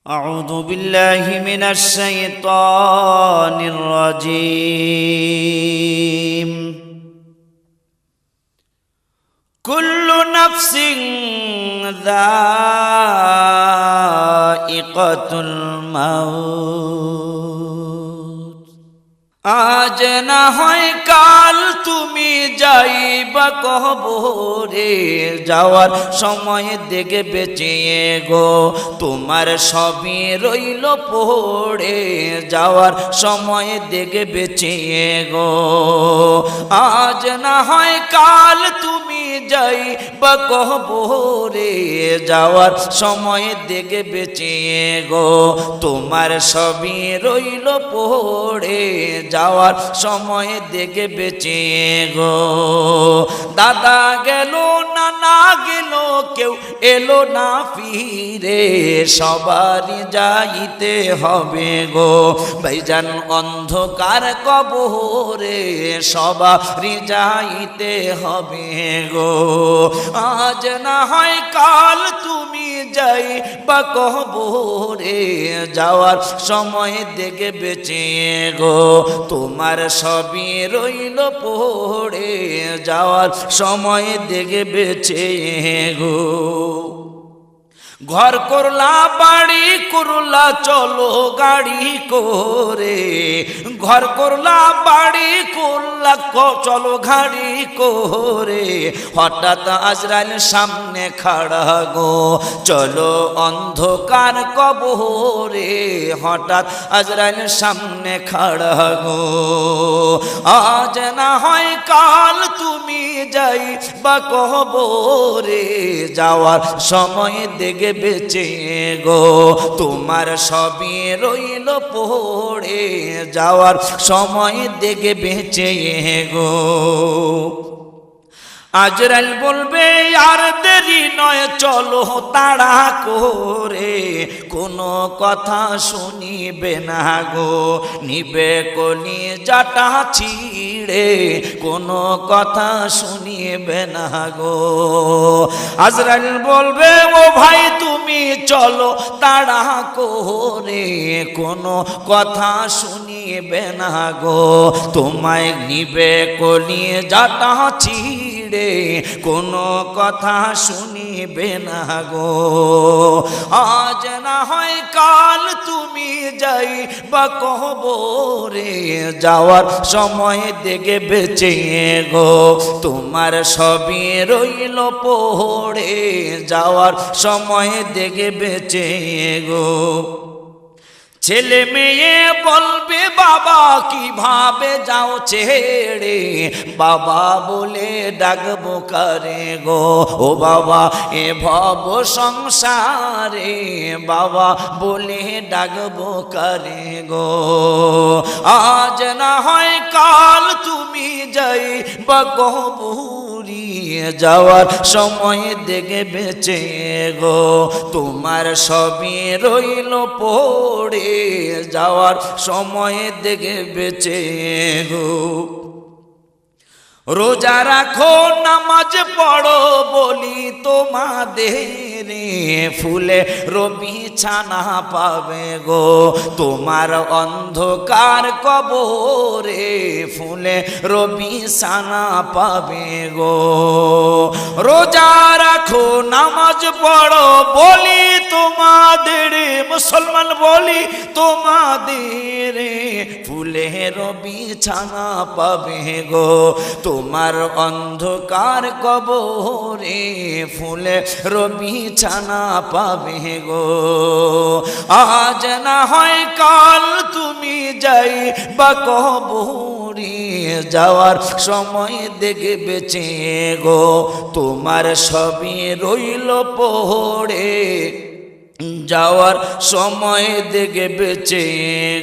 أعوذ بالله من الشيطان الرجيم كل نفس ذائقة الموت আজ না হয় কাল তুমি যাইবা কবরে যাওয়ার সময় দেখে বেঁচে গো তোমার সবই রইল পড়ে যাওয়ার সময় দেখে বেঁচে গো আজ না হয় কাল তুমি যাইবা কবরে যাওয়ার সময় দেখে বেঁচে গো তোমার সবই রইল পড়ে যাওয়ার সময় দেখে বেঁচে গো দাদা গেল নানা গেল কেউ এলো না ফিরে সবারই যাইতে হবে গো ভাইজান অন্ধকার কবরে সবারই যাইতে হবে গো আজ না হয় কাল তুমি যাইবা কবরে যাওয়ার সময় দেখে বেঁচে গো তোমার সবই রইল পড়ে যাওয়ার সময় দেখে বেঁচে গো ঘর করলা বাড়ি করলা চলো গাড়ি করে ঘর করলা বাড়ি করলা চলো গাড়ি করে হঠাৎ আজরাইল সামনে খাড়া গো চলো অন্ধকার কবরে হঠাৎ আজরাইল সামনে খাড়া গো আজ না হয় কাল তুমি যাইবা কবরে যাওয়ার সময় দেখে বেঁচে গো তোমার সবই রইল পড়ে যাওয়ার সময় দেখে বেঁচে গো আজরাইল বলবে আর দেরি নয় চলো তাড়া করে কোনো কথা শুনিবে না গো নিবে কলি জাটা ছিড়ে কোনো কথা শুনিবে না গো আজরাইল বলবে ও ভাই তুমি চলো তাড়া করে কোনো কথা শুনিবে না গো তোমায় নিবে কলি জাটা ছিড়ে কোনো কথা শুনিবে না গো আজ না হয় কাল তুমি যাইবা কবরে যাওয়ার সময় দেখে বেঁচে গো তোমার সবই রইল পড়ে যাওয়ার সময় দেখে বেঁচে গো ছেলে মেয়ে বলবে বাবা কিভাবে যাও ছেড়ে বাবা বলে ডাকবো কারে গো ও বাবা এ ভব সংসারে বাবা বলে ডাকবো কারে গো আজ না হয় কাল তুমি যাইবা কবরে যাওয়ার সময় দেখে বেঁচে গো তোমার সবই রইল পড়ে যাওয়ার সময় দেখে বেঁচে গো রোজা রাখো নামাজ পড়ো বলি তোমাদের ফুলে রবি ছানা পাবে গো তোমার অন্ধকার কবরে ফুলে রবি ছানা পাবে গো রোজা রাখো নামাজ পড়ো বলি তোমাদের মুসলমান বলি তোমাদের ফুলে রবি ছানা পাবে গো তোমার অন্ধকার কবরে ফুলে রবি ছানা পাবে গো আজ না হয় কাল তুমি যাইবা কবরে যাওয়ার সময় দেখে বেঁচে গো তোমার সবই রইল পড়ে যাওয়ার সময় দেখে বেঁচে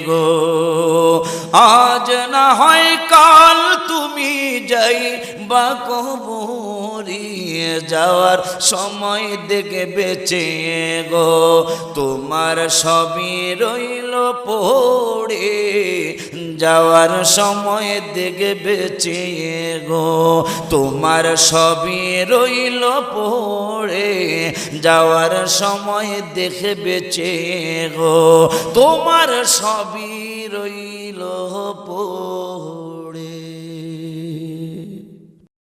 গো আজ না হয় কাল তুমি যাইবা কবরে মরিয়ে যাওয়ার সময় দেখে বেঁচে গো তোমার সবই রইল পড়ে যাওয়ার সময় দেখে বেঁচে গো তোমার সবই রইল পড়ে যাওয়ার সময় দেখে বেঁচে গো তোমার সবই রইল